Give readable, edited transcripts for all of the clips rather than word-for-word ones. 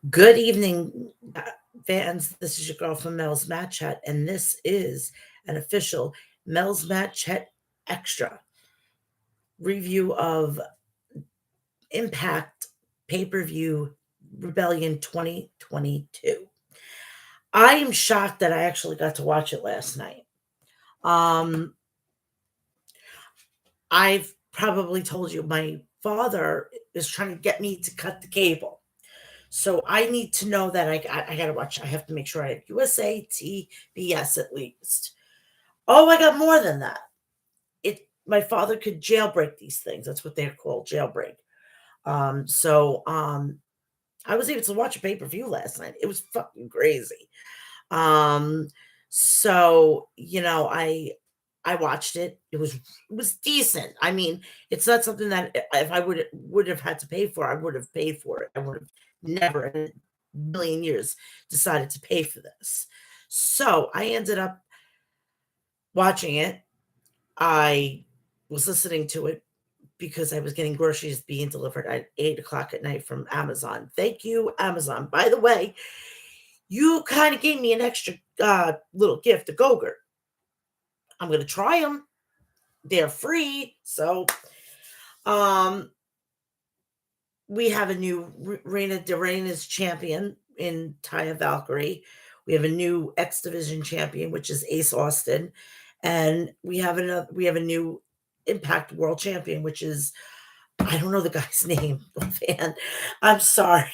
Good evening, fans. This is your girl from Mel's Match Chat, and this is an official Mel's Match Chat extra review of Impact pay per view Rebellion 2022. I am shocked that I actually got to watch it last night. Um, I've probably told you my father is trying to get me to cut the cable. So I need to know that I got to watch. I have to make sure I have USA TBS at least. Oh, I got more than that. It My father could jailbreak these things. That's what they're called, jailbreak. So I was able to watch a pay-per-view last night. It was fucking crazy. Um so I watched it. It was decent. I mean, it's not something that if I would have had to pay for, I would have paid for it. I would have never in a million years decided to pay for this. So I ended up watching it. I was listening to it because I was getting groceries being delivered at 8 o'clock at night from Amazon. Thank you, Amazon. By the way, you kind of gave me an extra little gift, a Gogurt. I'm gonna try them. They're free. So um we have a new Reina de Reina's champion in Taya Valkyrie. We have a new X Division champion, which is Ace Austin, and we have a new Impact World Champion, which is I don't know the guy's name. Fan, I'm sorry.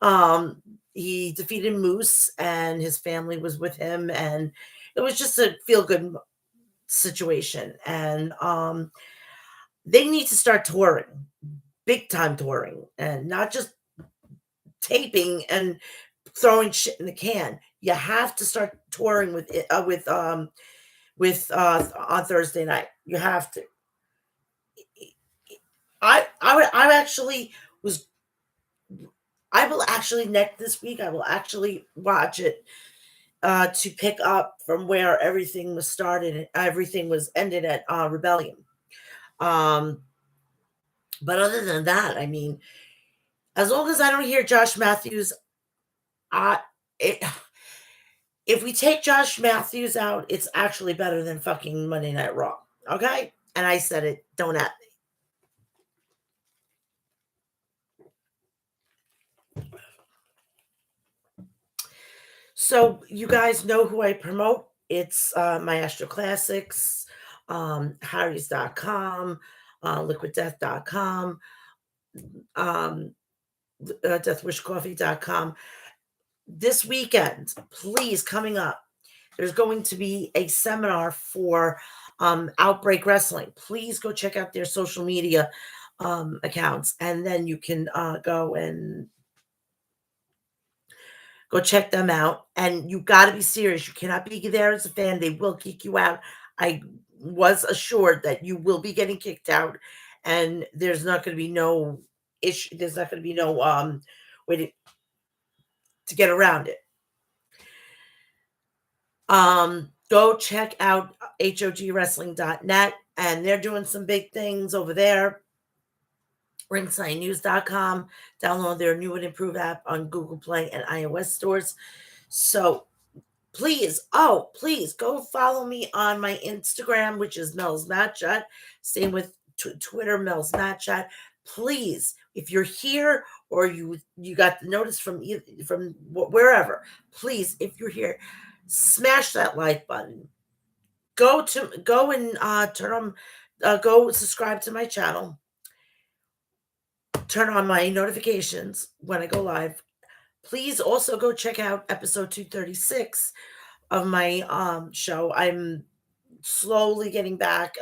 um, he defeated Moose, and his family was with him, and it was just a feel good situation. And they need to start touring, big time touring, and not just taping and throwing shit in the can. You have to start touring with on Thursday night. You have to. I actually was I will actually next this week. I will actually watch it to pick up from where everything was started. Everything was ended at Rebellion. Um, but other than that, I mean, as long as I don't hear Josh Matthews, I it, if we take Josh Matthews out, it's actually better than fucking Monday Night Raw. Okay, and I said it. Don't at me. So you guys know who I promote. It's Maestro Classics, Harry's.com, liquiddeath.com, um, deathwishcoffee.com. This weekend, please, coming up, there's going to be a seminar for Outbreak Wrestling. Please go check out their social media accounts, and then you can go check them out. And you got to be serious. You cannot be there as a fan. They will kick you out. I was assured that you will be getting kicked out, and there's not going to be no issue. There's not going to be no way to get around it. Go check out hogwrestling.net, and they're doing some big things over there. Ringsidenews.com. Download their new and improved app on Google Play and iOS stores. So please go follow me on my Instagram, which is Mel's Match Chat. Same with Twitter, Mel's Match Chat. Please, if you're here or you got the notice from wherever, please, if you're here, smash that like button. Go and turn on, go subscribe to my channel. Turn on my notifications when I go live. Please also go check out episode 236 of my show. I'm slowly getting back.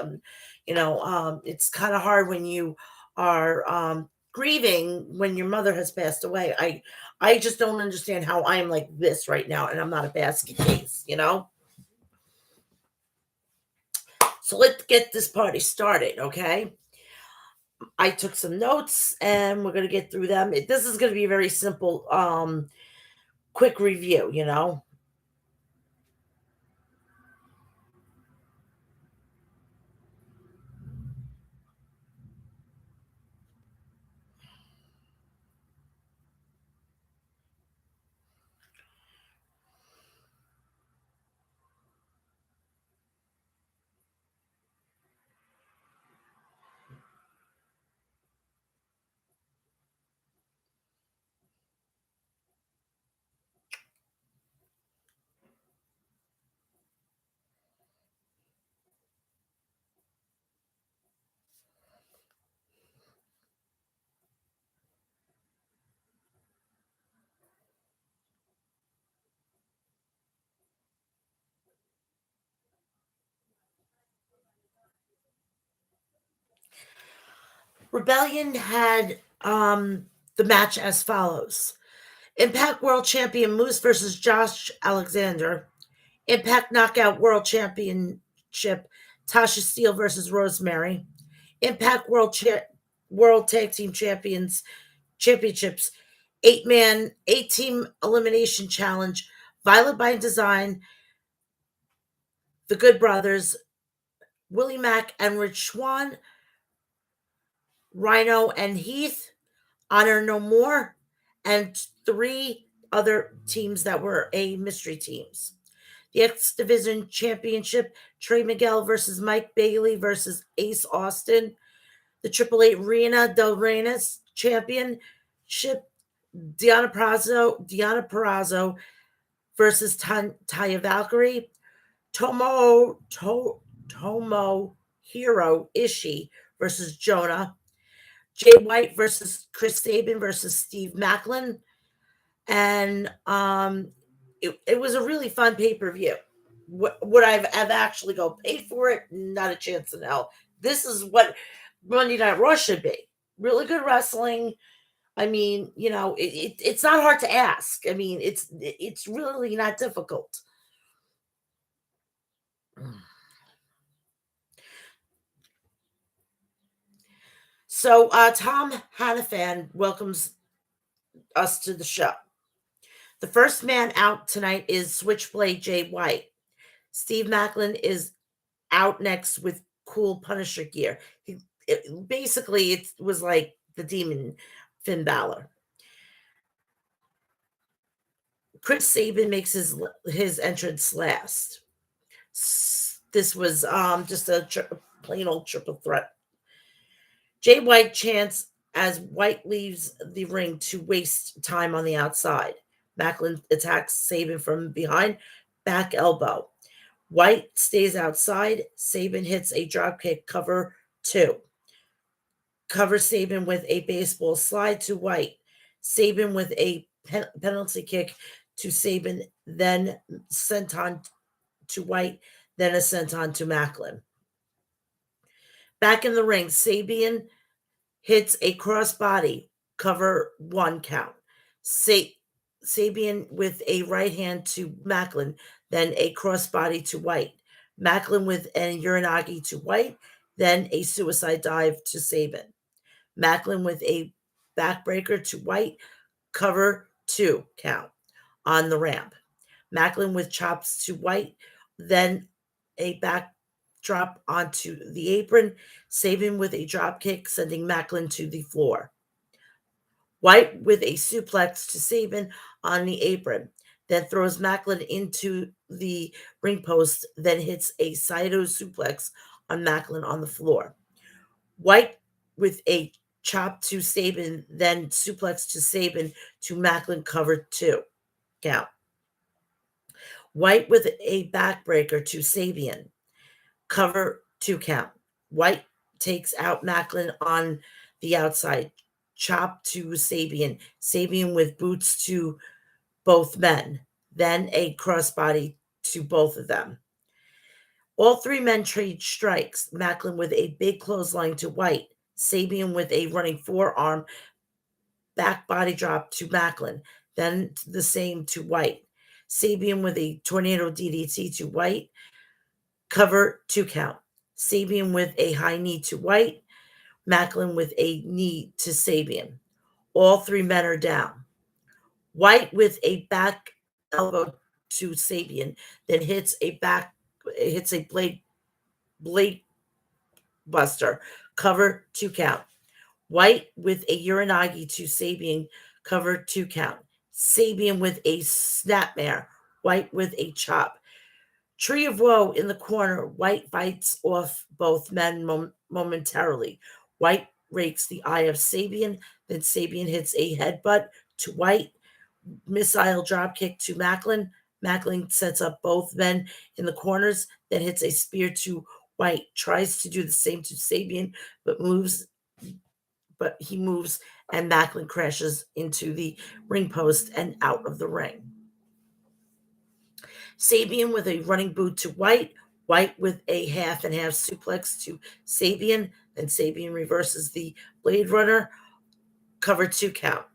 It's kind of hard when you are grieving when your mother has passed away. I just don't understand how I'm like this right now, and I'm not a basket case. So let's get this party started, okay? I took some notes, and we're gonna get through them. This is gonna be a very simple, quick review. Rebellion had the match as follows: Impact World Champion Moose versus Josh Alexander. Impact Knockout World Championship Tasha Steele versus Rosemary. Impact World Tag Team Championships 8 Team Elimination Challenge Violet by Design, the Good Brothers, Willie Mack and Rich Swann, Rhino and Heath, Honor No More, and 3 other teams that were a mystery teams. The X Division Championship, Trey Miguel versus Mike Bailey versus Ace Austin. The Triple Eight Reina Del Reyes Championship, Diana Perrazzo versus Taya Valkyrie. Tomo Hiro Ishii versus Jonah. Jay White versus Chris Sabin versus Steve Macklin. And it was a really fun pay-per-view. Would I've actually go paid for it? Not a chance in hell. This is what Monday Night Raw should be. Really good wrestling. I mean, it's not hard to ask. I mean, it's really not difficult. So Tom Hannafan welcomes us to the show. The first man out tonight is Switchblade Jay White. Steve Macklin is out next with cool Punisher gear. Basically, it was like the Demon Finn Balor. Chris Sabin makes his entrance last. This was just a plain old triple threat. Jay White chants as White leaves the ring to waste time on the outside. Macklin attacks Sabin from behind, back elbow. White stays outside. Sabin hits a dropkick cover 2. Covers Sabin with a baseball slide to White. Sabin with a penalty kick to Sabin, then senton to White, then a senton to Macklin. Back in the ring, Sabin hits a crossbody, cover 1 count. Sabin with a right hand to Macklin, then a crossbody to White. Macklin with an Uranagi to White, then a suicide dive to Sabin. Macklin with a backbreaker to White, cover 2 count on the ramp. Macklin with chops to White, then a backdrop onto the apron. Sabin with a drop kick, sending Macklin to the floor. White with a suplex to Sabin on the apron, then throws Macklin into the ring post, then hits a Saito suplex on Macklin on the floor. White with a chop to Sabin, then suplex to Sabin to Macklin, cover 2 count. White with a backbreaker to Sabin, cover 2 count. White takes out Macklin on the outside, chop to Sabin. Sabin with boots to both men, then a crossbody to both of them. All 3 men trade strikes. Macklin with a big clothesline to White. Sabin with a running forearm back body drop to Macklin, then the same to White. Sabin with a tornado DDT to White, cover 2 count. Sabin with a high knee to White. Macklin with a knee to Sabin. All 3 men are down. White with a back elbow to Sabin, then hits a blade buster, cover 2 count. White with a Uranagi to Sabin, cover 2 count. Sabin with a snapmare. White with a chop. Tree of Woe in the corner. White fights off both men momentarily. White rakes the eye of Sabin, then Sabin hits a headbutt to White. Missile dropkick to Macklin. Macklin sets up both men in the corners, then hits a spear to White. Tries to do the same to Sabin, but he moves and Macklin crashes into the ring post and out of the ring. Sabin with a running boot to White. White with a half and half suplex to Sabin, and Sabian reverses the Blade Runner, cover 2 count.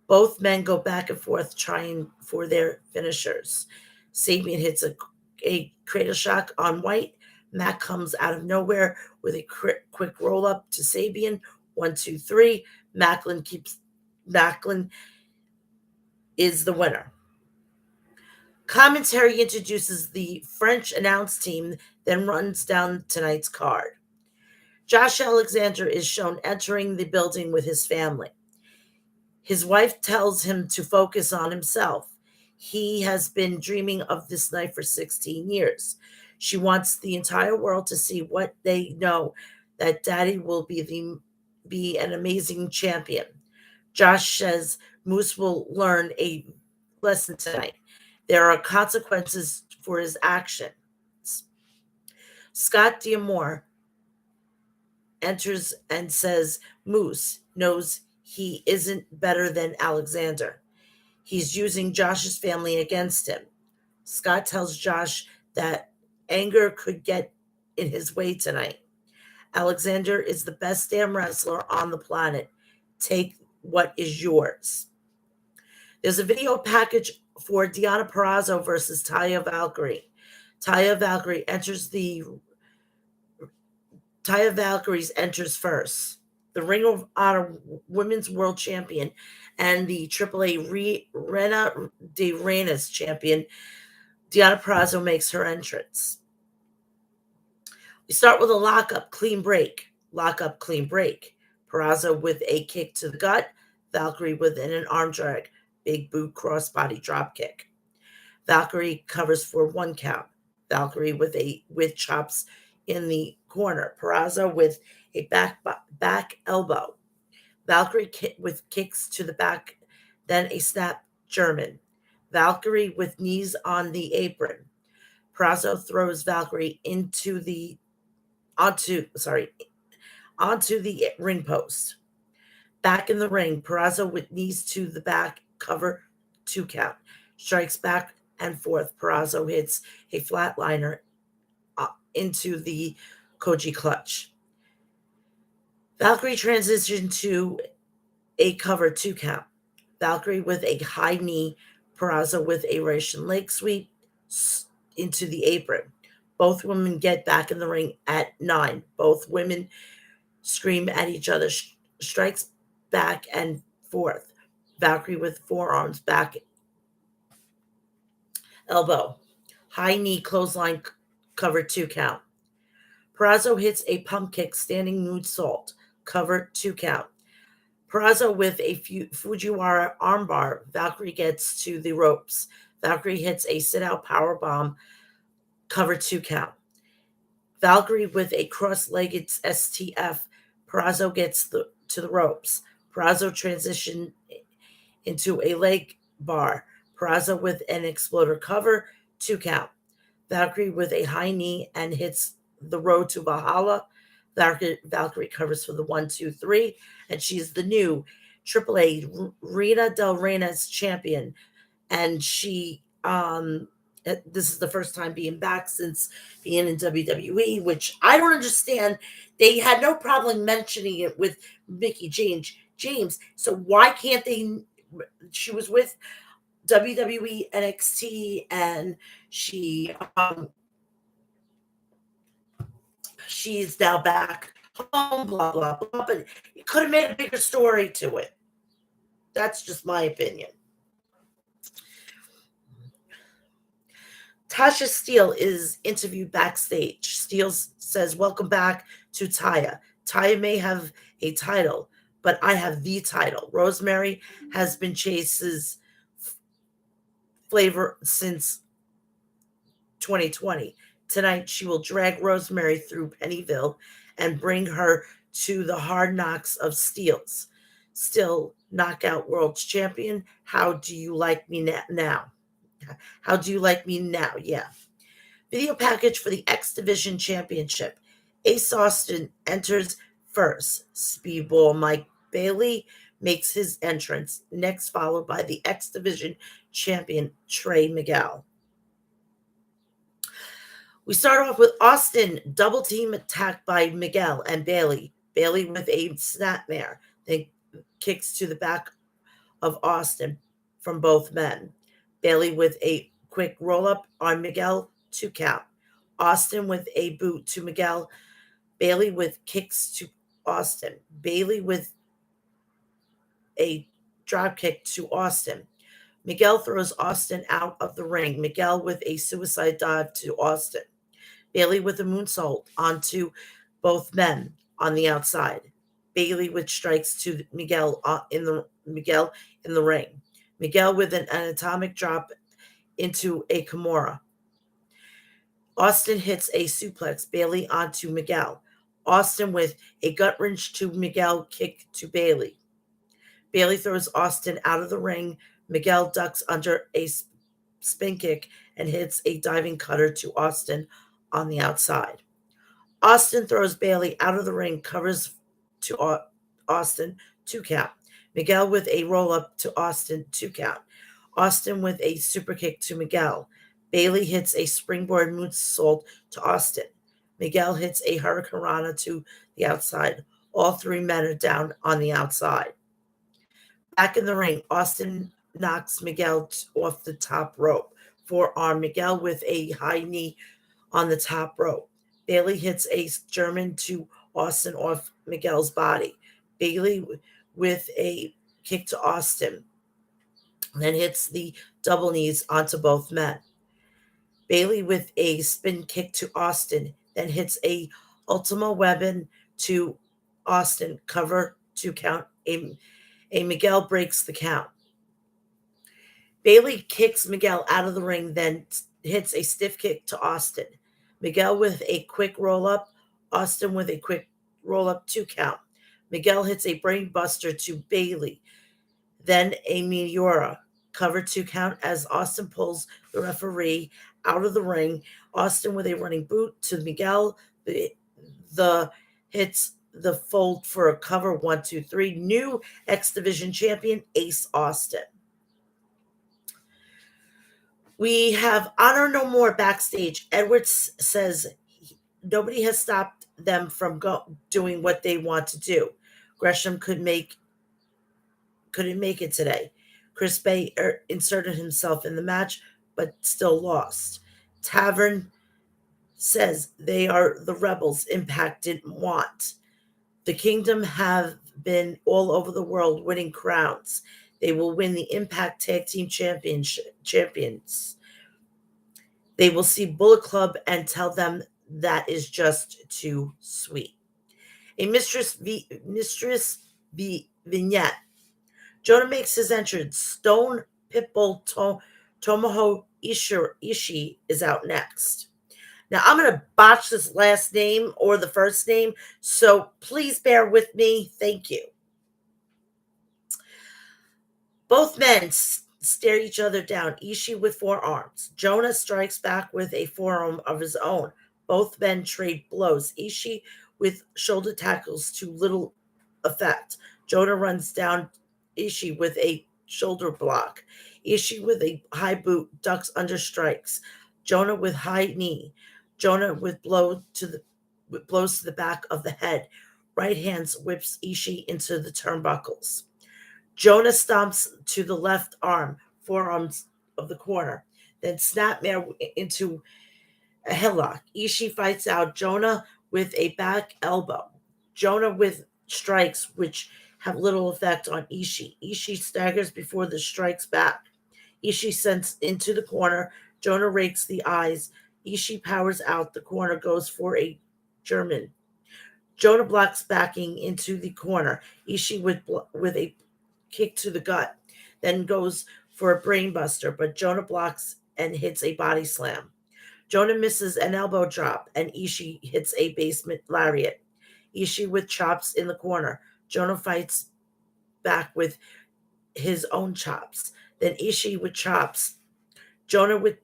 Both men go back and forth trying for their finishers. Sabian hits a cradle shock on White. Mac comes out of nowhere with a quick roll up to Sabian. 1, 2, 3. Macklin is the winner. Commentary introduces the French announce team, then runs down tonight's card. Josh Alexander is shown entering the building with his family. His wife tells him to focus on himself. He has been dreaming of this night for 16 years. She wants the entire world to see what they know, that Daddy will be an amazing champion. Josh says Moose will learn a lesson tonight. There are consequences for his actions. Scott D'Amore enters and says Moose knows he isn't better than Alexander. He's using Josh's family against him. Scott tells Josh that anger could get in his way tonight. Alexander is the best damn wrestler on the planet. Take what is yours. There's a video package for Deonna Purrazzo versus Taya Valkyrie. Taya Valkyries enters first. The Ring of Honor Women's World Champion and the AAA Reina de Reinas champion, Deonna Purrazzo, makes her entrance. We start with a lockup, clean break. Lockup, clean break. Purrazzo with a kick to the gut. Valkyrie with an arm drag. Big boot crossbody drop kick. Valkyrie covers for 1 count. Valkyrie with chops in the corner. Purrazzo with a back elbow. Valkyrie with kicks to the back, then a snap German. Valkyrie with knees on the apron. Purrazzo throws Valkyrie onto the ring post. Back in the ring, Purrazzo with knees to the back, cover 2 count. Strikes back and forth. Purrazzo hits a flatliner into the Koji clutch. Valkyrie transitioned to a cover 2 count. Valkyrie with a high knee. Purrazzo with a Russian leg sweep into the apron. Both women get back in the ring at 9. Both women scream at each other. Strikes back and forth. Valkyrie with forearms back elbow. High knee clothesline, cover 2 count. Purrazzo hits a pump kick, standing moonsault, cover 2 count. Purrazzo with a Fujiwara armbar. Valkyrie gets to the ropes. Valkyrie hits a sit-out powerbomb, cover 2 count. Valkyrie with a cross-legged STF. Purrazzo gets to the ropes. Purrazzo transition into a leg bar. Purrazzo with an exploder, cover 2 count. Valkyrie with a high knee and hits the road to Valhalla. Valkyrie covers for the 1, 2, 3, and she's the new AAA Reina del Reinas champion. And she, this is the first time being back since being in WWE, which I don't understand. They had no problem mentioning it with Mickie James. So why can't they? She was with WWE NXT, and she's now back home, blah, blah, blah. But you could have made a bigger story to it. That's just my opinion. Tasha Steele is interviewed backstage. Steele says, "Welcome back to Taya. Taya may have a title, but I have the title. Rosemary has been Chase's flavor since 2020. Tonight, she will drag Rosemary through Pennyville and bring her to the hard knocks of Steele's. Still knockout world champion. How do you like me now? How do you like me now? Yeah." Video package for the X Division Championship. Ace Austin enters first. Speedball Mike Bailey makes his entrance, next followed by the X Division champion Trey Miguel. We start off with Austin double team attack by Miguel and Bailey. Bailey with a snapmare, then kicks to the back of Austin from both men. Bailey with a quick roll up on Miguel, 2 count. Austin with a boot to Miguel. Bailey with kicks to Austin. Bailey with a drop kick to Austin. Miguel throws Austin out of the ring. Miguel with a suicide dive to Austin. Bailey with a moonsault onto both men on the outside. Bailey with strikes to Miguel in the ring. Miguel with an atomic drop into a Kimura. Austin hits a suplex. Bailey onto Miguel. Austin with a gut wrench to Miguel, kick to Bailey. Bailey throws Austin out of the ring. Miguel ducks under a spin kick and hits a diving cutter to Austin on the outside. Austin throws Bailey out of the ring, covers to Austin, 2 count. Miguel with a roll up to Austin, 2 count. Austin with a super kick to Miguel. Bailey hits a springboard moonsault to Austin. Miguel hits a hurricanrana to the outside. All 3 men are down on the outside. Back in the ring, Austin knocks Miguel off the top rope. Forearm Miguel with a high knee on the top rope. Bailey hits a German to Austin off Miguel's body. Bailey with a kick to Austin, then hits the double knees onto both men. Bailey with a spin kick to Austin, then hits a Ultima Weapon to Austin, cover 2 count. A Miguel breaks the count. Bailey kicks Miguel out of the ring, then hits a stiff kick to Austin. Miguel with a quick roll up. Austin with a quick roll up, 2 count. Miguel hits a brain buster to Bailey, then a Meteora, cover 2 count as Austin pulls the referee out of the ring. Austin with a running boot to Miguel. The hits the fold for a cover, 1, 2, 3. New X Division champion, Ace Austin. We have Honor No More backstage. Edwards says nobody has stopped them from doing what they want to do. Gresham couldn't make it today. Chris Bay inserted himself in the match, but still lost. Tavern says they are the rebels Impact didn't want. The Kingdom have been all over the world winning crowns. They will win the Impact Tag Team Champions. They will see Bullet Club and tell them that is just too sweet. A Mistress vignette. Jonah makes his entrance. Stone Pitbull Tomoho Ishii is out next. Now, I'm going to botch this last name or the first name, so please bear with me. Thank you. Both men stare each other down, Ishii with forearms. Jonah strikes back with a forearm of his own. Both men trade blows. Ishii with shoulder tackles to little effect. Jonah runs down Ishii with a shoulder block. Ishii with a high boot ducks under strikes. Jonah with high knee. Jonah with blows to the back of the head. Right hands whips Ishii into the turnbuckles. Jonah stomps to the left arm, forearms of the corner, then snapmare into a headlock. Ishii fights out Jonah with a back elbow. Jonah with strikes which have little effect on Ishii. Ishii staggers before the strikes back. Ishii sends into the corner. Jonah rakes the eyes. Ishii powers out. The corner goes for a German. Jonah blocks backing into the corner. Ishii with a kick to the gut, then goes for a brainbuster, but Jonah blocks and hits a body slam. Jonah misses an elbow drop, and Ishii hits a basement lariat. Ishii with chops in the corner. Jonah fights back with his own chops. Then Ishii with chops. Jonah with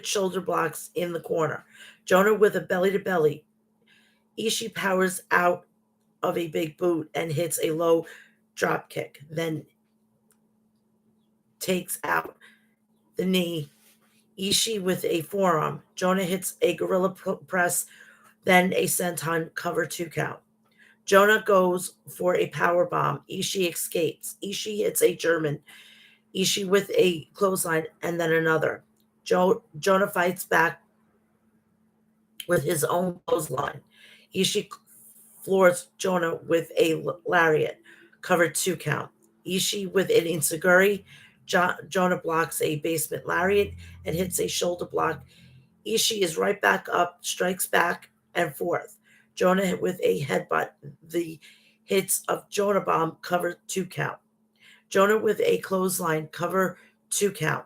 shoulder blocks in the corner. Jonah with a belly to belly. Ishii powers out of a big boot and hits a low drop kick, then takes out the knee. Ishii with a forearm. Jonah hits a gorilla press, then a senton cover 2 count. Jonah goes for a power bomb. Ishii escapes. Ishii hits a German. Ishii with a clothesline and then another. Jonah fights back with his own clothesline. Ishii floors Jonah with a lariat, covered 2 count. Ishii with an Insaguri. Jonah blocks a basement lariat and hits a shoulder block. Ishii is right back up, strikes back and forth. Jonah hit with a headbutt. The hits of Jonah bomb cover 2 count. Jonah with a clothesline cover 2 count.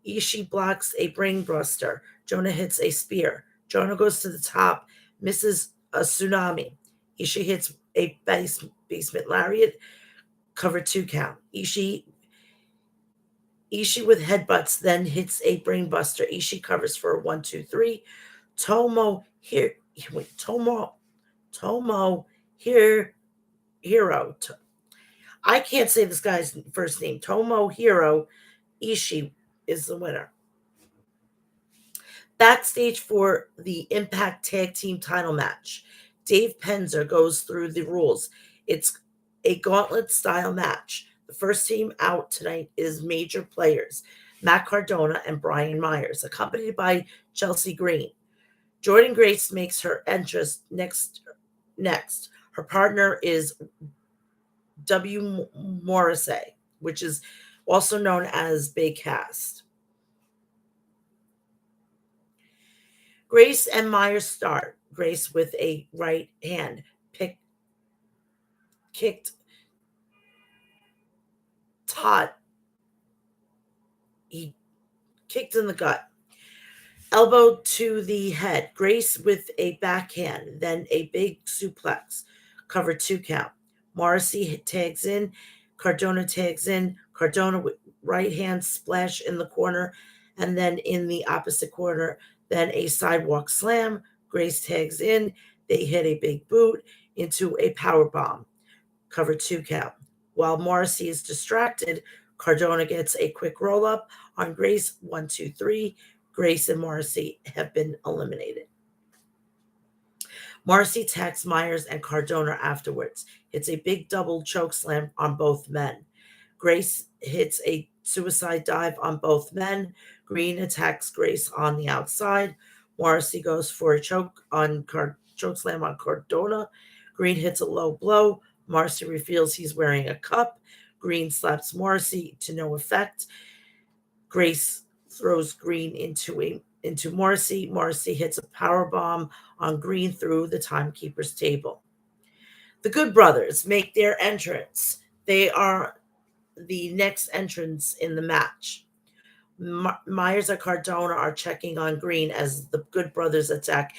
Ishii blocks a brainbuster. Jonah hits a spear. Jonah goes to the top, misses a tsunami. Ishii hits a basement lariat, cover 2 count. Ishii with headbutts, then hits a brainbuster. Ishii covers for a 1, 2, 3. Tomo here. Wait, Tomo here. Hero. I can't say this guy's first name. Tomohiro Ishii is the winner. Backstage for the Impact Tag Team title match, Dave Penzer goes through the rules. It's a gauntlet style match. The first team out tonight is major players, Matt Cardona and Brian Myers, accompanied by Chelsea Green. Jordan Grace makes her entrance next. Her partner is W. Morrissey, which is also known as Big Cass. Grace and Myers start. Grace with a right hand kicked Todd. He kicked in the gut. Elbow to the head. Grace with a backhand, then a big suplex. Cover 2 count. Morrissey tags in. Cardona tags in. Cardona with right hand splash in the corner, and then in the opposite corner, then a sidewalk slam. Grace tags in. They hit a big boot into a power bomb. Cover 2 count. While Morrissey is distracted, Cardona gets a quick roll up on Grace. 1, 2, 3. Grace and Morrissey have been eliminated. Morrissey attacks Myers and Cardona afterwards. Hits a big double choke slam on both men. Grace hits a suicide dive on both men. Green attacks Grace on the outside. Morrissey goes for a choke slam on Cardona. Green hits a low blow. Morrissey reveals he's wearing a cup. Green slaps Morrissey to no effect. Grace throws Green into Morrissey. Morrissey hits a power bomb on Green through the timekeeper's table. The Good Brothers make their entrance. They are the next entrants in the match. Myers and Cardona are checking on Green as the Good Brothers attack.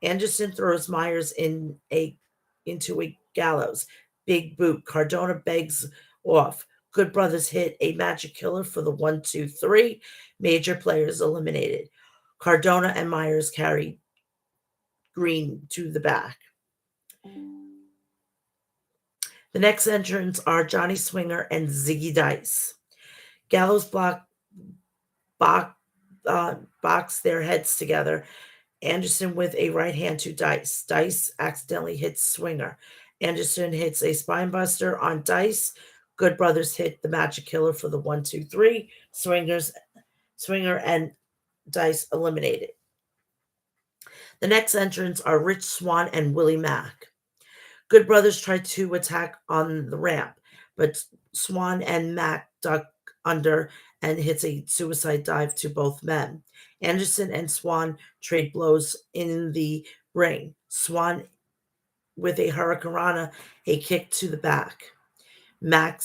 Anderson throws Myers into a gallows. Big boot. Cardona begs off. Good Brothers hit a magic killer for the 1, 2, 3. Major players eliminated. Cardona and Myers carry Green to the back. The next entrants are Johnny Swinger and Ziggy Dice. Gallows box their heads together. Anderson with a right hand to Dice. Dice accidentally hits Swinger. Anderson hits a spine buster on Dice. Good Brothers hit the magic killer for the 1, 2, 3. Swinger and Dice eliminated. The next entrants are Rich Swann and Willie Mack. Good Brothers tried to attack on the ramp, but Swann and Mack duck under and hits a suicide dive to both men. Anderson and Swann trade blows in the ring. Swann with a hurricanrana, a kick to the back. Mack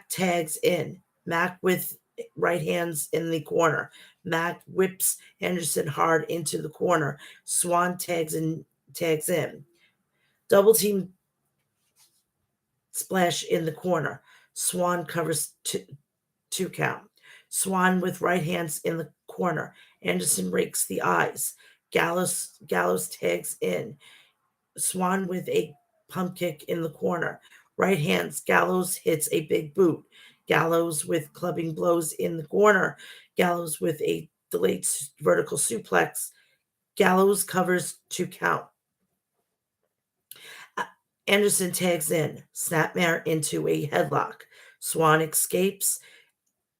tags in. Mack with right hands in the corner. Mack whips Anderson hard into the corner. Swann tags in. Double team splash in the corner. Swann covers 2 count. Swann with right hands in the corner. Anderson rakes the eyes. Gallows tags in. Swann with a pump kick in the corner. Right hands. Gallows hits a big boot. Gallows with clubbing blows in the corner. Gallows with a delayed vertical suplex Gallows covers 2 count. Anderson tags in, Snapmare into a headlock. Swan escapes.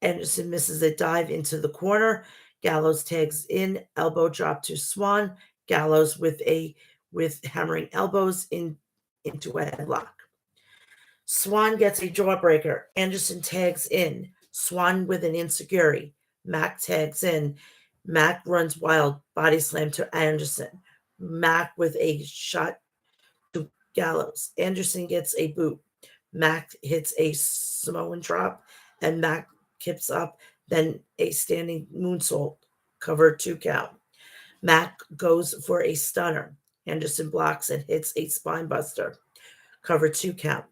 Anderson misses a dive into the corner. Gallows tags in, elbow drop to Swan. Gallows with hammering elbows into a headlock. Swan gets a jawbreaker. Anderson tags in. Swan with an insecurity. Mac tags in. Mac runs wild. Body slam to Anderson. Mac with a shot to Gallows. Anderson gets a boot. Mac hits a Samoan drop, and Mac kips up, then a standing moonsault, cover 2 count. Mac goes for a stunner. Anderson blocks and hits a spine buster, cover 2 count.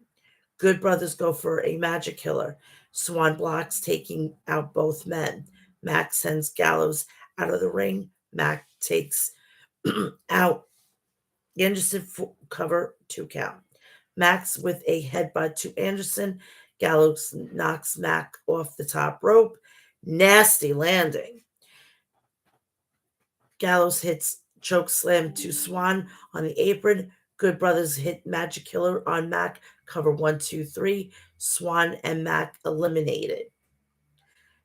Good Brothers go for a magic killer. Swan blocks, taking out both men. Mac sends Gallows out of the ring. Mac takes out Anderson for cover 2 count. Max with a headbutt to Anderson. Gallows knocks Mac off the top rope. Nasty landing. Gallows hits choke slam to Swan on the apron. Good Brothers hit Magic Killer on Mac. Cover 1, 2, 3. Swan and Mac eliminated.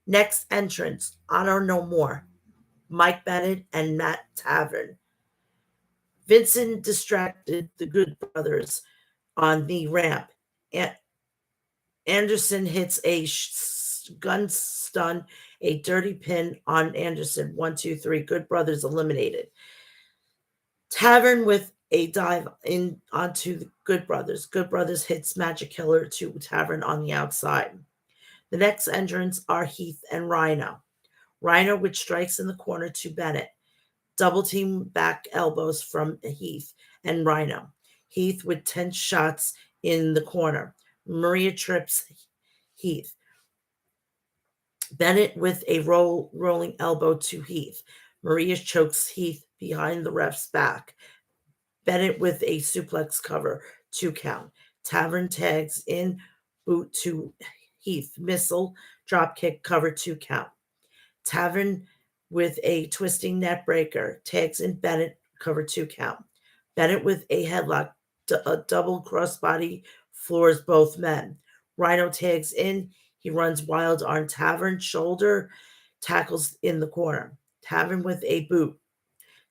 Next entrance, Honor No More. Mike Bennett and Matt Tavern. Vincent distracted the Good Brothers on the ramp. Anderson hits a gun stun, a dirty pin on Anderson. 1, 2, 3. Good Brothers eliminated. Tavern with a dive in onto the Good Brothers. Good Brothers hits Magic Killer to Tavern on the outside. The next entrants are Heath and Rhino. Rhino with strikes in the corner to Bennett. Double team back elbows from Heath and Rhino. Heath with 10 shots in the corner. Maria trips Heath. Bennett with a rolling elbow to Heath. Maria chokes Heath behind the ref's back. Bennett with a suplex cover, 2 count. Tavern tags in, boot to Heath. Missile, drop kick, cover, 2 count. Tavern with a twisting net breaker, tags in Bennett, cover, 2 count. Bennett with a headlock, a double crossbody, floors both men. Rhino tags in. He runs wild on Tavern, shoulder, tackles in the corner. Tavern with a boot.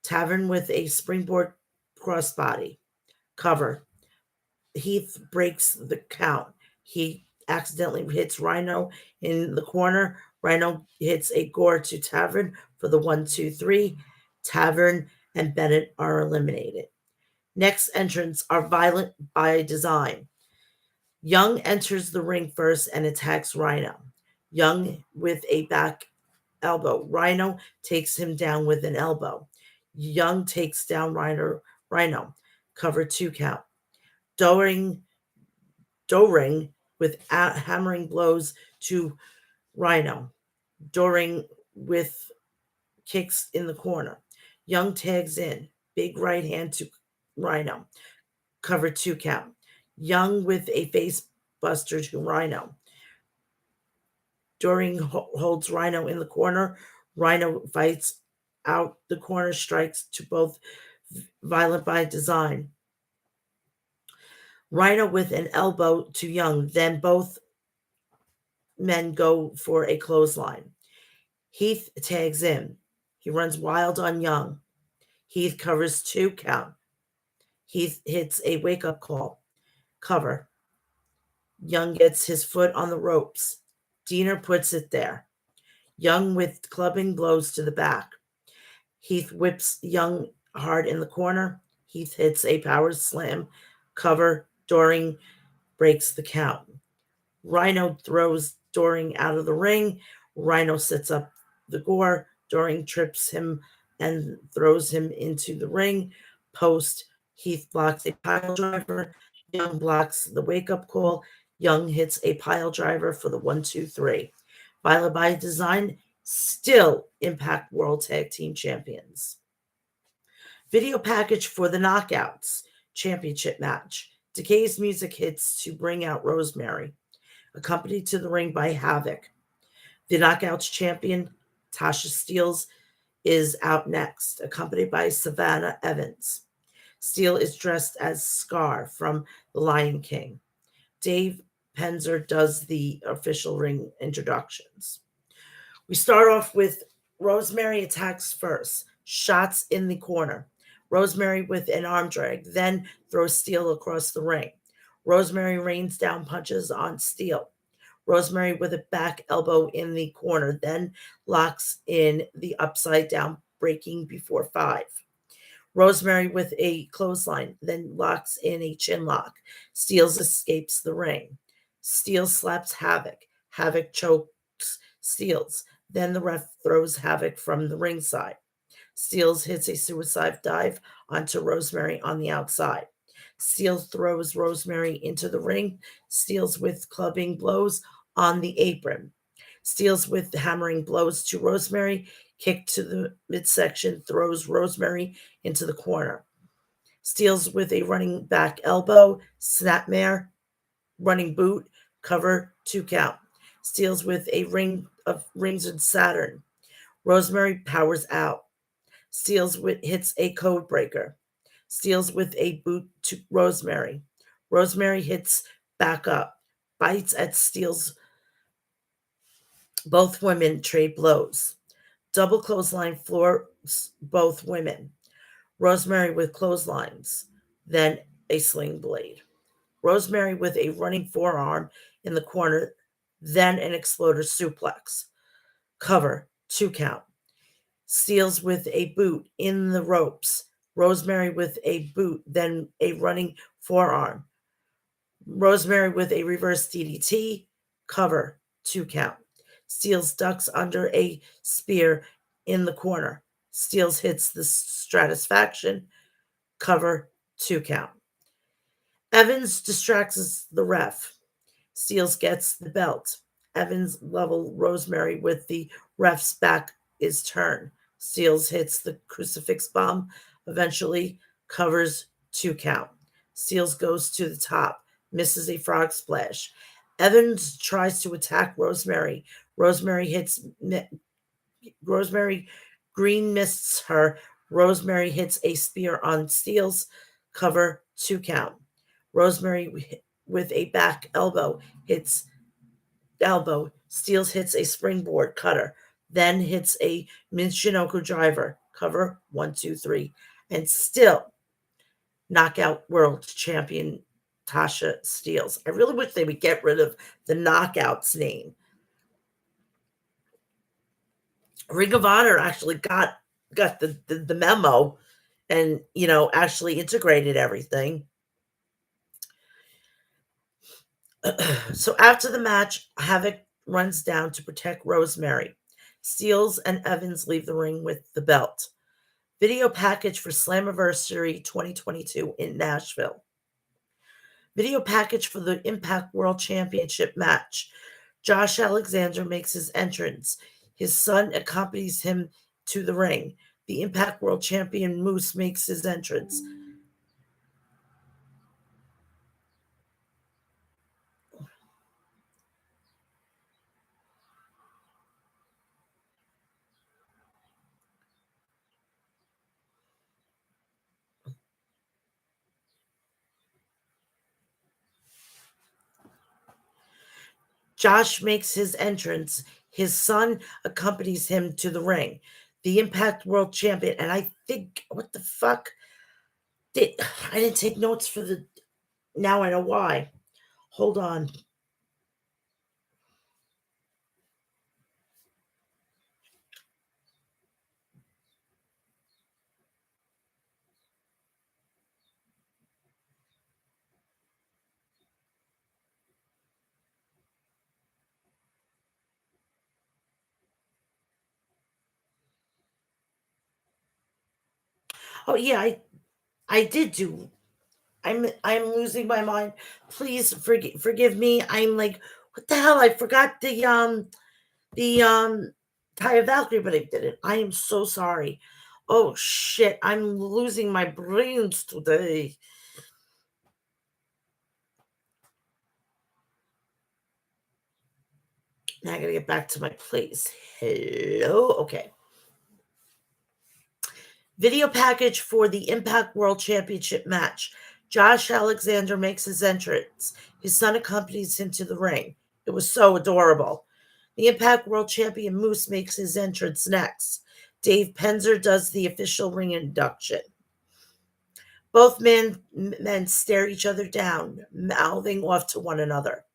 Tavern with a springboard crossbody, cover. Heath breaks the count. He accidentally hits Rhino in the corner. Rhino hits a gore to Tavern for the 1, 2, 3. Tavern and Bennett are eliminated. Next entrants are Violent by Design. Young enters the ring first and attacks Rhino. Young with a back elbow. Rhino takes him down with an elbow. Young takes down Rhino. Cover 2 count. Doring with hammering blows to Rhino. Doring with kicks in the corner. Young tags in. Big right hand to Rhino. Cover 2 count. Young with a face buster to Rhino. Doring holds Rhino in the corner. Rhino fights out the corner, strikes to both Violent by Design. Rhino with an elbow to Young. Then both men go for a clothesline. Heath tags in. He runs wild on Young. Heath covers 2 count. Heath hits a wake-up call. Cover. Young gets his foot on the ropes. Diener puts it there. Young with clubbing blows to the back. Heath whips Young hard in the corner. Heath hits a power slam. Cover. Doring breaks the count. Rhino throws Doring out of the ring. Rhino sets up the gore. Doring trips him and throws him into the ring. Post. Heath blocks a pile driver. Young blocks the wake-up call. Young hits a pile driver for the 1, 2, 3. Violent by Design still Impact World Tag Team Champions. Video package for the Knockouts Championship match. Decay's music hits to bring out Rosemary, accompanied to the ring by Havoc. The Knockouts champion, Tasha Steelz, is out next, accompanied by Savannah Evans. Steele is dressed as Scar from The Lion King. Dave Penzer does the official ring introductions. We start off with Rosemary attacks first, shots in the corner. Rosemary with an arm drag, then throws Steele across the ring. Rosemary rains down punches on Steele. Rosemary with a back elbow in the corner, then locks in the upside down, breaking before 5. Rosemary with a clothesline, then locks in a chin lock. Steele escapes the ring. Steele slaps Havoc. Havoc chokes Steele's. Then the ref throws Havoc from the ringside. Steele hits a suicide dive onto Rosemary on the outside. Steele throws Rosemary into the ring. Steele's with clubbing blows on the apron. Steele's with hammering blows to Rosemary. Kick to the midsection throws Rosemary into the corner. Steele's with a running back elbow, snapmare, running boot, cover, 2 count. Steele's with a ring of rings and Saturn. Rosemary powers out. Steele's with hits a code breaker. Steele's with a boot to Rosemary. Rosemary hits back up, bites at Steele's. Both women trade blows. Double clothesline floors both women. Rosemary with clotheslines, then a sling blade. Rosemary with a running forearm in the corner, then an exploder suplex. Cover, 2 count. Steele's with a boot in the ropes. Rosemary with a boot, then a running forearm. Rosemary with a reverse DDT. Cover, 2 count. Steele's ducks under a spear in the corner. Steele's hits the stratisfaction. Cover, 2 count. Evans distracts the ref. Steele's gets the belt. Evans level Rosemary with the ref's back is turned. Steele's hits the crucifix bomb, eventually covers 2 count. Steele's goes to the top, misses a frog splash. Evans tries to attack Rosemary. Rosemary green mists her. Rosemary hits a spear on Steele's, cover, 2 count. Rosemary with a back elbow hits elbow. Steele's hits a springboard cutter, then hits a Michinoku driver, cover, 1, 2, 3, and still knockout world champion Tasha Steeles. I really wish they would get rid of the knockouts name. Ring of Honor actually got the memo and actually integrated everything. So after the match, Havoc runs down to protect Rosemary. Steeles and Evans leave the ring with the belt. Video package for Slammiversary 2022 in Nashville. Video package for the Impact World Championship match. Josh Alexander makes his entrance. His son accompanies him to the ring. The Impact World Champion Moose makes his entrance. Josh makes his entrance. His son accompanies him to the ring. The Impact World Champion, and I think, what the fuck? I didn't take notes for the. Now I know why. Hold on. Oh yeah, I did do. I'm losing my mind. Please forgive me. I'm like, what the hell? I forgot the Taya Valkyrie, but I didn't. I am so sorry. Oh shit, I'm losing my brains today. Now I gotta get back to my place. Hello? Okay. Video package for the Impact World Championship match. Josh Alexander makes his entrance. His son accompanies him to the ring. It was so adorable. The Impact World Champion Moose makes his entrance next. Dave Penzer does the official ring induction. Both men stare each other down, mouthing off to one another.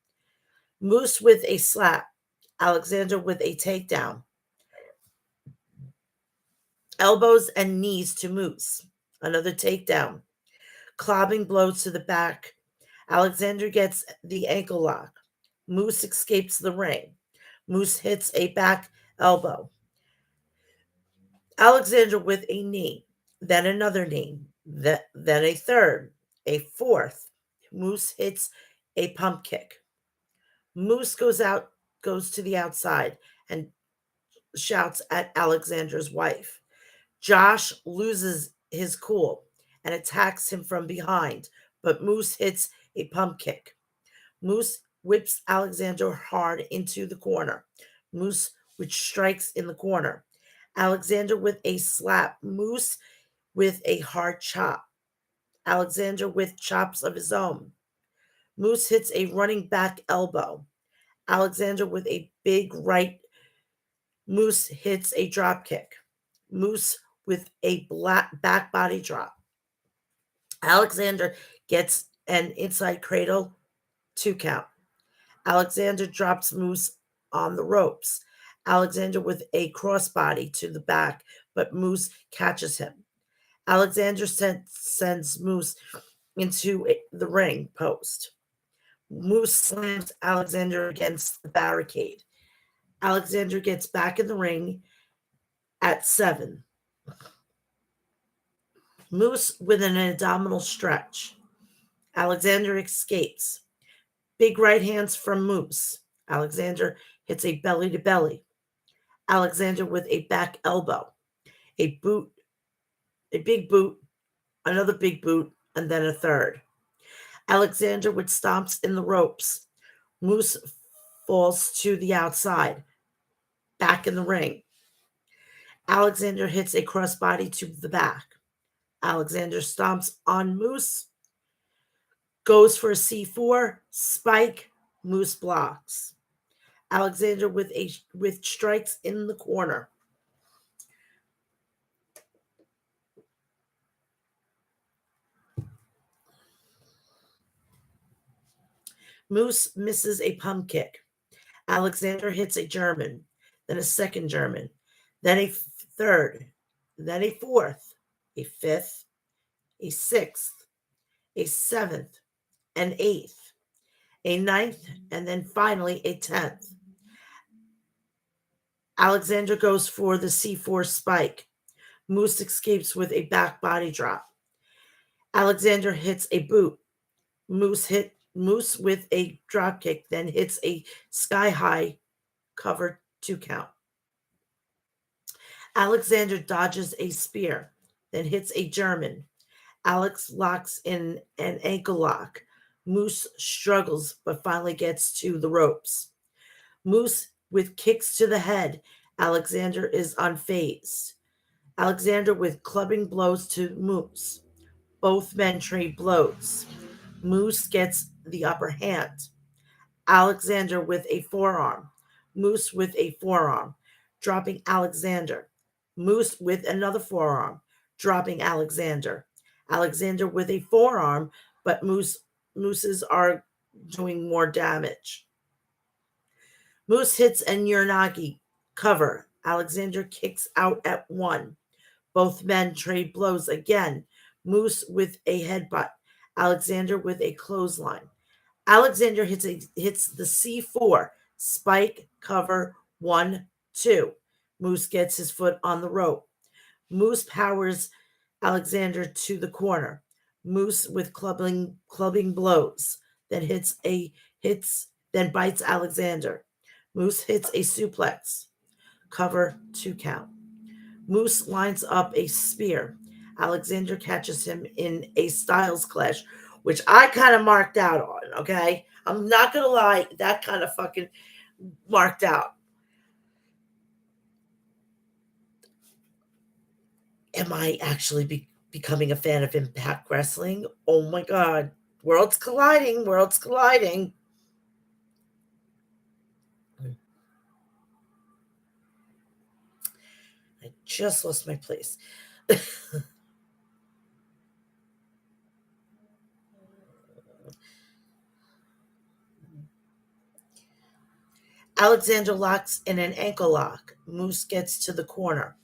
Moose with a slap. Alexander with a takedown. Elbows and knees to Moose. Another takedown. Clobbing blows to the back. Alexander gets the ankle lock. Moose escapes the ring. Moose hits a back elbow. Alexander with a knee. Then another knee. Then a third. A fourth. Moose hits a pump kick. Moose goes to the outside and shouts at Alexander's wife. Josh loses his cool and attacks him from behind, but Moose hits a pump kick. Moose whips Alexander hard into the corner. Moose, which strikes in the corner. Alexander with a slap. Moose with a hard chop. Alexander with chops of his own. Moose hits a running back elbow. Alexander with a big right. Moose hits a drop kick. Moose with a back body drop. Alexander gets an inside cradle, 2 count. Alexander drops Moose on the ropes. Alexander with a crossbody to the back, but Moose catches him. Alexander sends Moose into the ring post. Moose slams Alexander against the barricade. Alexander gets back in the ring at 7. Moose with an abdominal stretch. Alexander escapes. Big right hands from Moose. Alexander hits a belly to belly. Alexander with a back elbow. A boot. A big boot. Another big boot. And then a third. Alexander with stomps in the ropes. Moose falls to the outside. Back in the ring. Alexander hits a crossbody to the back. Alexander stomps on Moose. Goes for a C4. Spike. Moose blocks. Alexander with strikes in the corner. Moose misses a pump kick. Alexander hits a German, then a second German, then a third, then a fourth, a fifth, a sixth, a seventh, an eighth, a ninth, and then finally a 10th. Alexander goes for the C4 spike. Moose escapes with a back body drop. Alexander hits a boot. Moose with a drop kick, then hits a sky high cover 2 count. Alexander dodges a spear, then hits a German. Alex locks in an ankle lock. Moose struggles but finally gets to the ropes. Moose with kicks to the head. Alexander is unfazed. Alexander with clubbing blows to Moose. Both men trade blows. Moose gets the upper hand. Alexander with a forearm. Moose with a forearm, dropping Alexander. Moose with another forearm, dropping Alexander. Alexander with a forearm, but Mooses are doing more damage. Moose hits a Uranagi cover. Alexander kicks out at 1. Both men trade blows again. Moose with a headbutt. Alexander with a clothesline. Alexander hits the C4 spike cover 1, 2. Moose gets his foot on the rope. Moose powers Alexander to the corner. Moose with clubbing blows. Then then bites Alexander. Moose hits a suplex. Cover 2 count. Moose lines up a spear. Alexander catches him in a Styles clash, which I kind of marked out on, okay? I'm not going to lie, that kind of fucking marked out. Am I actually becoming a fan of Impact Wrestling? Oh my God. Worlds colliding, worlds colliding. I just lost my place. Alexander locks in an ankle lock. Moose gets to the corner.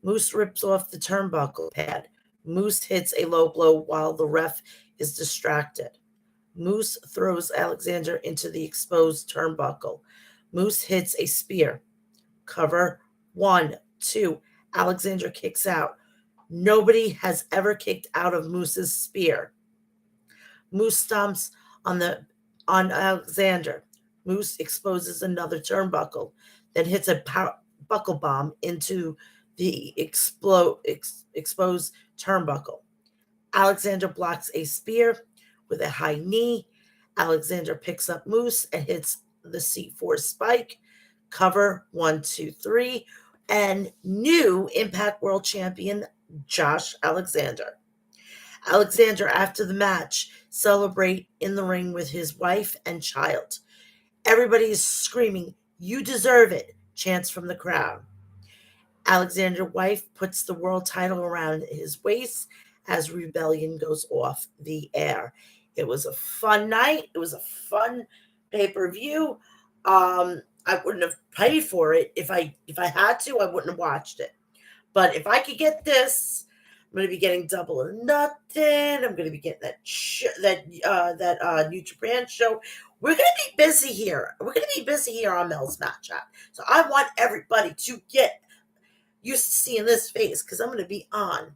Moose rips off the turnbuckle pad. Moose hits a low blow while the ref is distracted. Moose throws Alexander into the exposed turnbuckle. Moose hits a spear. Cover. 1, 2. Alexander kicks out. Nobody has ever kicked out of Moose's spear. Moose stomps on Alexander. Moose exposes another turnbuckle, then hits a buckle bomb into the exposed turnbuckle. Alexander blocks a spear with a high knee. Alexander picks up Moose and hits the C4 spike. Cover. 1, 2, 3. And new Impact World Champion Josh Alexander. Alexander, after the match, celebrate in the ring with his wife and child. Everybody is screaming, "You deserve it," chants from the crowd. Alexander's wife puts the world title around his waist as Rebellion goes off the air. It was a fun night. It was a fun pay-per-view. I wouldn't have paid for it if I had to. I wouldn't have watched it. But if I could get this, I'm going to be getting Double or Nothing. I'm going to be getting that New Japan show. We're going to be busy here. We're going to be busy here on Mel's Match Chat. So I want everybody to get used to seeing this face because I'm going to be on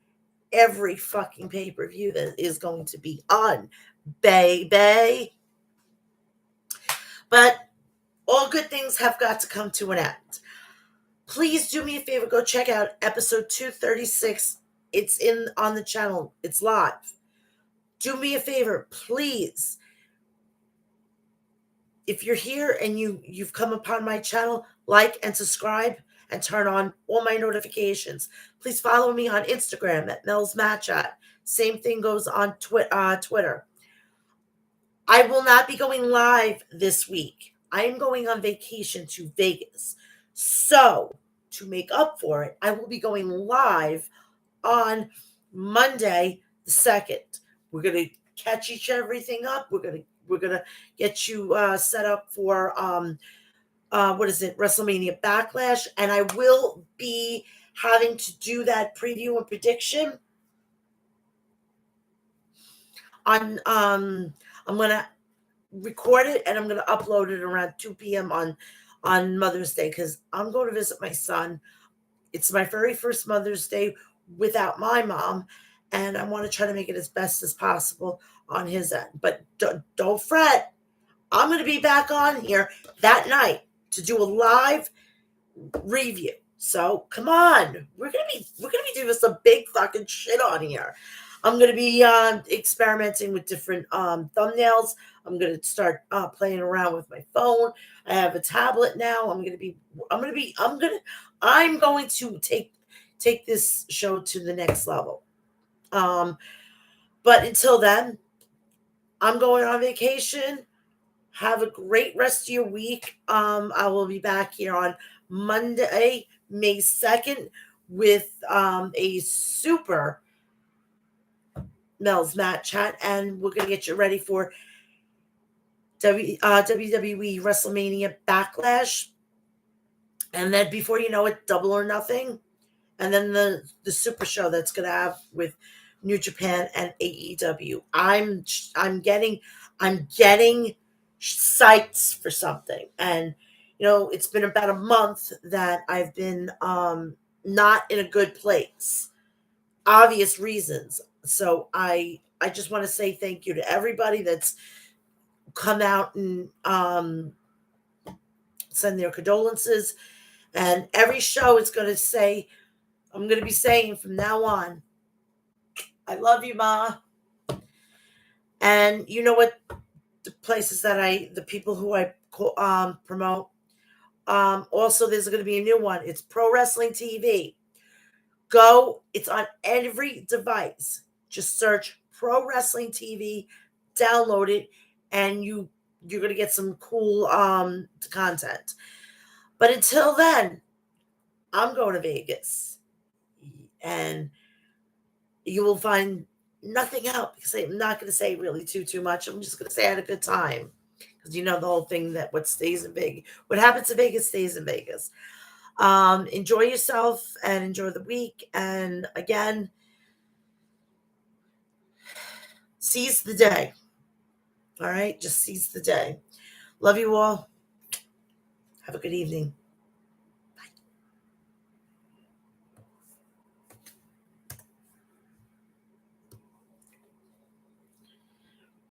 every fucking pay-per-view that is going to be on, baby. But all good things have got to come to an end. Please do me a favor, go check out episode 236. It's on the channel. It's live. Do me a favor, please. If you're here and you've come upon my channel, like and subscribe and turn on all my notifications. Please follow me on Instagram at Mel's Match Chat. Same thing goes on Twitter. I will not be going live this week. I am going on vacation to Vegas. So, to make up for it, I will be going live on Monday the 2nd. We're going to catch everything up. We're going to get you set up for WrestleMania Backlash, and I will be having to do that preview and prediction on I'm going to record it and I'm going to upload it around 2 p.m. on Mother's Day because I'm going to visit my son. It's my very first Mother's Day without my mom, and I want to try to make it as best as possible on his end. But don't fret. I'm going to be back on here that night to do a live review. So come on, we're gonna be doing some big fucking shit on here. I'm gonna be experimenting with different thumbnails. I'm gonna start playing around with my phone. I have a tablet now. I'm going to take this show to the next level. But until then, I'm going on vacation. Have a great rest of your week. I will be back here on Monday, May 2nd, with a super Mel's Match Chat, and we're going to get you ready for WWE WrestleMania Backlash. And then before you know it, Double or Nothing. And then the super show that's going to have with New Japan and AEW. I'm getting psyched for something. And it's been about a month that I've been not in a good place. Obvious reasons. So I just want to say thank you to everybody that's come out and send their condolences. And every show is going to say, I'm going to be saying from now on, I love you, Ma. And you know what? The places that the people who I promote. Also, there's going to be a new one. It's Pro Wrestling TV. Go, it's on every device. Just search Pro Wrestling TV, download it, and you're gonna get some cool content. But until then, I'm going to Vegas, and you will find nothing out because I'm not going to say really too much. I'm just going to say I had a good time because you know the whole thing that what stays in Vegas, what happens in Vegas stays in Vegas. Enjoy yourself and enjoy the week. And again, seize the day. All right, just seize the day. Love you all. Have a good evening.